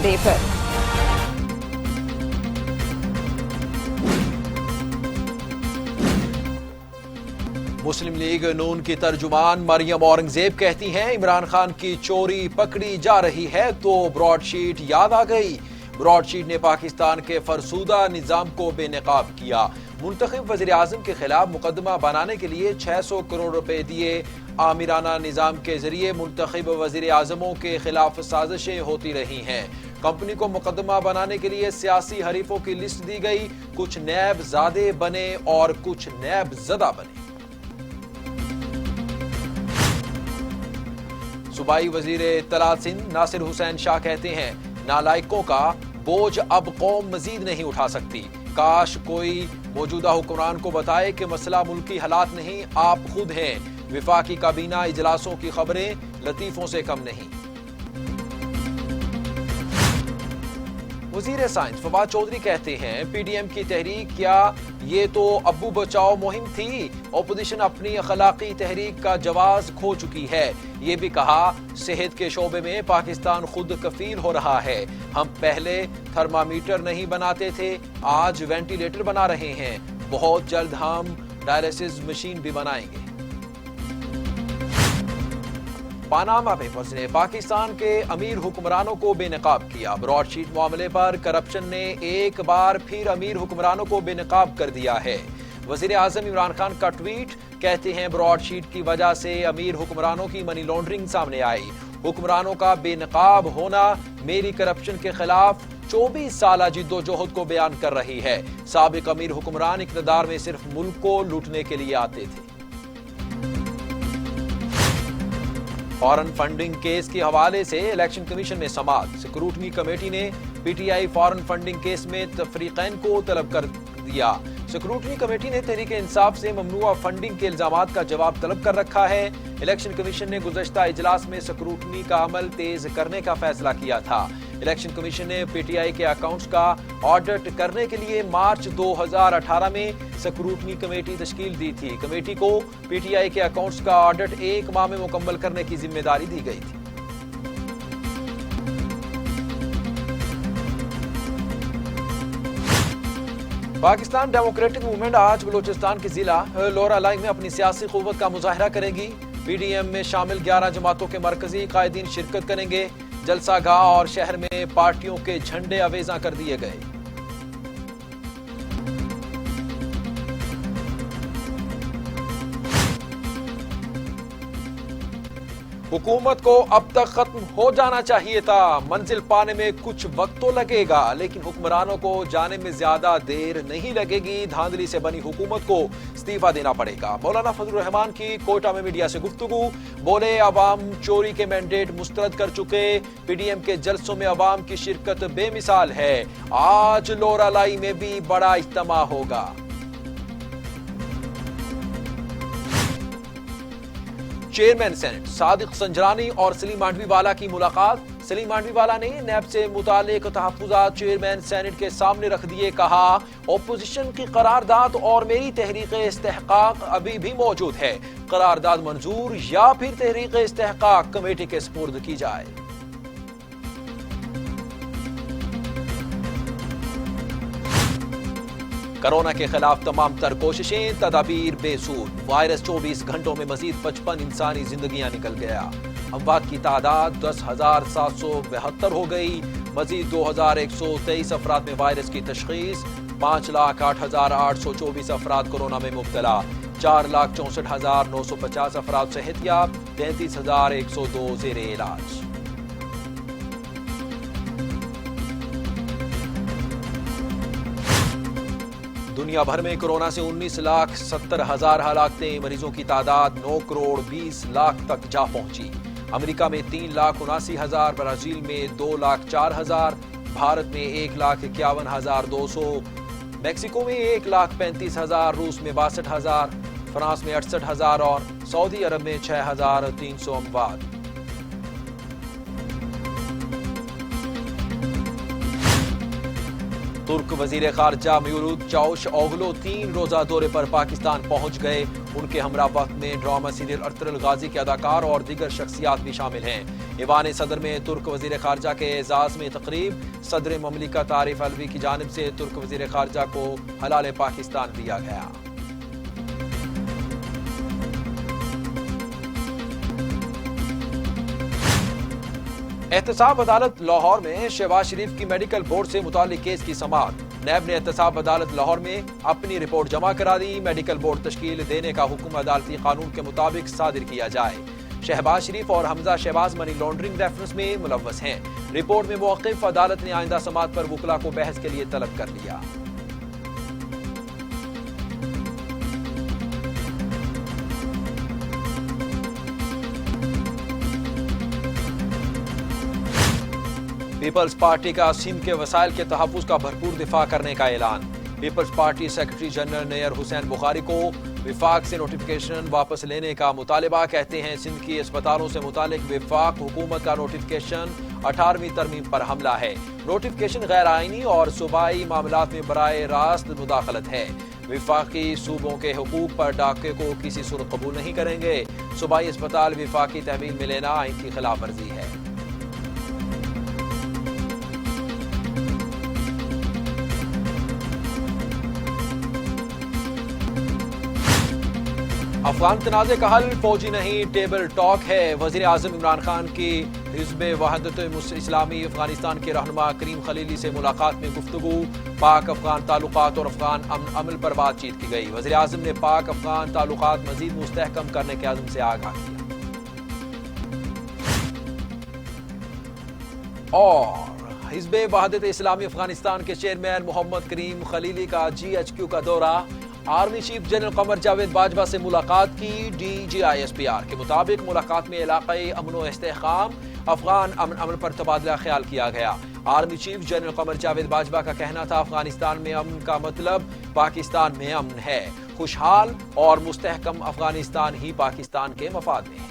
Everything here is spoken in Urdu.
ڈے پر مسلم لیگ نون کی ترجمان مریم اورنگزیب کہتی ہیں عمران خان کی چوری پکڑی جا رہی ہے تو براڈ شیٹ یاد آ گئی۔ براڈ شیٹ نے پاکستان کے فرسودہ نظام کو بے نقاب کیا۔ منتخب وزیر اعظم کے خلاف مقدمہ بنانے کے لیے 600 کروڑ روپے دیے۔ آمرانہ نظام کے ذریعے منتخب وزیر اعظموں کے خلاف سازشیں ہوتی رہی ہیں۔ کمپنی کو مقدمہ بنانے کے لیے سیاسی حریفوں کی لسٹ دی گئی، کچھ نیب زادے بنے اور کچھ نیب زدہ بنے۔ صوبائی وزیر اطلاعات سندھ ناصر حسین شاہ کہتے ہیں نالائقوں کا بوجھ اب قوم مزید نہیں اٹھا سکتی۔ کاش کوئی موجودہ حکمران کو بتائے کہ مسئلہ ملکی حالات نہیں، آپ خود ہیں۔ وفاقی کابینہ اجلاسوں کی خبریں لطیفوں سے کم نہیں۔ وزیر سائنس فواد چودھری کہتے ہیں پی ڈی ایم کی تحریک کیا یہ تو ابو بچاؤ مہم تھی، اپوزیشن اپنی اخلاقی تحریک کا جواز کھو چکی ہے۔ یہ بھی کہا صحت کے شعبے میں پاکستان خود کفیل ہو رہا ہے، ہم پہلے تھرمامیٹر نہیں بناتے تھے، آج وینٹیلیٹر بنا رہے ہیں، بہت جلد ہم ڈائلسس مشین بھی بنائیں گے۔ پاناما پیپرز نے پاکستان کے امیر حکمرانوں کو بے نقاب کیا۔ براڈ شیٹ معاملے پر کرپشن نے ایک بار پھر امیر حکمرانوں کو بے نقاب کر دیا ہے۔ وزیر اعظم عمران خان کا ٹویٹ، کہتے ہیں براڈ شیٹ کی وجہ سے امیر حکمرانوں کی منی لانڈرنگ سامنے آئی۔ حکمرانوں کا بے نقاب ہونا میری کرپشن کے خلاف 24 سالہ جد و جہد کو بیان کر رہی ہے۔ سابق امیر حکمران اقتدار میں صرف ملک کو لوٹنے کے لیے آتے تھے۔ فارن فنڈنگ کیس کے حوالے سے الیکشن کمیشن میں سماعت۔ سکروٹنی کمیٹی نے P T I foreign funding case میں فریقین کو طلب کر دیا۔ سکروٹنی کمیٹی نے تحریک انصاف سے ممنوعہ فنڈنگ کے الزامات کا جواب طلب کر رکھا ہے۔ الیکشن کمیشن نے گزشتہ اجلاس میں سکروٹنی کا عمل تیز کرنے کا فیصلہ کیا تھا۔ الیکشن کمیشن نے پی ٹی آئی کے اکاؤنٹس کا آڈٹ کرنے کے لیے مارچ 2018 میں سکروٹنی کمیٹی تشکیل دی تھی۔ کمیٹی کو پی ٹی آئی کے اکاؤنٹس کا آڈٹ 1 ماہ میں مکمل کرنے کی ذمہ داری دی گئی تھی۔ پاکستان ڈیموکریٹک موومنٹ آج بلوچستان کے ضلع لورالائی میں اپنی سیاسی قوت کا مظاہرہ کرے گی۔ پی ڈی ایم میں شامل 11 جماعتوں کے مرکزی قائدین شرکت کریں گے۔ جلسہ گاہ اور شہر میں پارٹیوں کے جھنڈے اویزاں کر دیے گئے۔ حکومت کو اب تک ختم ہو جانا چاہیے تھا، منزل پانے میں کچھ وقت تو لگے گا لیکن حکمرانوں کو جانے میں زیادہ دیر نہیں لگے گی۔ دھاندلی سے بنی حکومت کو استعفیٰ دینا پڑے گا۔ مولانا فضل الرحمان کی کوئٹہ میں میڈیا سے گفتگو، بولے عوام چوری کے مینڈیٹ مسترد کر چکے، پی ڈی ایم کے جلسوں میں عوام کی شرکت بے مثال ہے، آج لورالائی میں بھی بڑا اجتماع ہوگا۔ چیئرمین سینٹ صادق سنجرانی اور سلیم مانڈوی والا کی ملاقات۔ سلیم مانڈوی والا نے نیب سے متعلق تحفظات چیئرمین سینٹ کے سامنے رکھ دیے، کہا اپوزیشن کی قرارداد اور میری تحریک استحقاق ابھی بھی موجود ہے، قرارداد منظور یا پھر تحریک استحقاق کمیٹی کے سپرد کی جائے۔ کرونا کے خلاف تمام تر کوششیں تدابیر بے سود، وائرس 24 گھنٹوں میں مزید 55 انسانی زندگیاں نکل گیا۔ اموات کی تعداد 10,772 ہو گئی، مزید 2,123 افراد میں وائرس کی تشخیص، 5,08,824 افراد کورونا میں مبتلا، 4,64,950 افراد صحت یاب، 33,102 زیر علاج۔ دنیا بھر میں کورونا سے 19,70,000 ہلاکتیں، مریضوں کی تعداد 9,20,00,000 تک جا پہنچی۔ امریکہ میں 3,79,000، برازیل میں 2,04,000، بھارت میں 1,51,200، میکسیکو میں 1,35,000، روس میں 62,000، فرانس میں 68,000 اور سعودی عرب میں 6,300 اموات۔ ترک وزیر خارجہ میولوت چاوش اوغلو 3 روزہ دورے پر پاکستان پہنچ گئے۔ ان کے ہمراہ وقت میں ڈرامہ سیریل ارطغرل غازی کے اداکار اور دیگر شخصیات بھی شامل ہیں۔ ایوان صدر میں ترک وزیر خارجہ کے اعزاز میں تقریب، صدر مملکت عارف علوی کی جانب سے ترک وزیر خارجہ کو حلال پاکستان دیا گیا۔ احتساب عدالت لاہور میں شہباز شریف کی میڈیکل بورڈ سے متعلق کیس کی سماعت۔ نیب نے احتساب عدالت لاہور میں اپنی رپورٹ جمع کرا دی۔ میڈیکل بورڈ تشکیل دینے کا حکم عدالتی قانون کے مطابق صادر کیا جائے۔ شہباز شریف اور حمزہ شہباز منی لانڈرنگ ریفرنس میں ملوث ہیں۔ رپورٹ میں موقف عدالت نے آئندہ سماعت پر وکلاء کو بحث کے لیے طلب کر لیا۔ پیپلز پارٹی کا سندھ کے وسائل کے تحفظ کا بھرپور دفاع کرنے کا اعلان۔ پیپلز پارٹی سیکرٹری جنرل نیر حسین بخاری کو وفاق سے نوٹیفکیشن واپس لینے کا مطالبہ۔ کہتے ہیں سندھ کی اسپتالوں سے متعلق وفاق حکومت کا نوٹیفکیشن 18ویں ترمیم پر حملہ ہے۔ نوٹیفکیشن غیر آئینی اور صوبائی معاملات میں براہ راست مداخلت ہے۔ وفاقی صوبوں کے حقوق پر ڈاکے کو کسی صورت قبول نہیں کریں گے۔ صوبائی اسپتال وفاقی تحویل میں لینا آئین کی خلاف ورزی ہے۔ افغان تنازع کا حل فوجی نہیں ٹیبل ٹاک ہے۔ وزیر اعظم عمران خان کی حزب وحدت اسلامی افغانستان کے رہنما کریم خلیلی سے ملاقات میں گفتگو۔ پاک افغان تعلقات اور افغان امن عمل پر بات چیت کی گئی۔ وزیر اعظم نے پاک افغان تعلقات مزید مستحکم کرنے کے عزم سے آگاہ کیا۔ اور حزب وحدت اسلامی افغانستان کے چیئرمین محمد کریم خلیلی کا GHQ کا دورہ۔ Army chief general Qamar Javed Bajwa سے ملاقات کی۔ DGISPR کے مطابق ملاقات میں علاقائی امن و استحکام، افغان امن عمل پر تبادلہ خیال کیا گیا۔ Army chief general Qamar Javed Bajwa کا کہنا تھا افغانستان میں امن کا مطلب پاکستان میں امن ہے۔ خوشحال اور مستحکم افغانستان ہی پاکستان کے مفاد میں ہے۔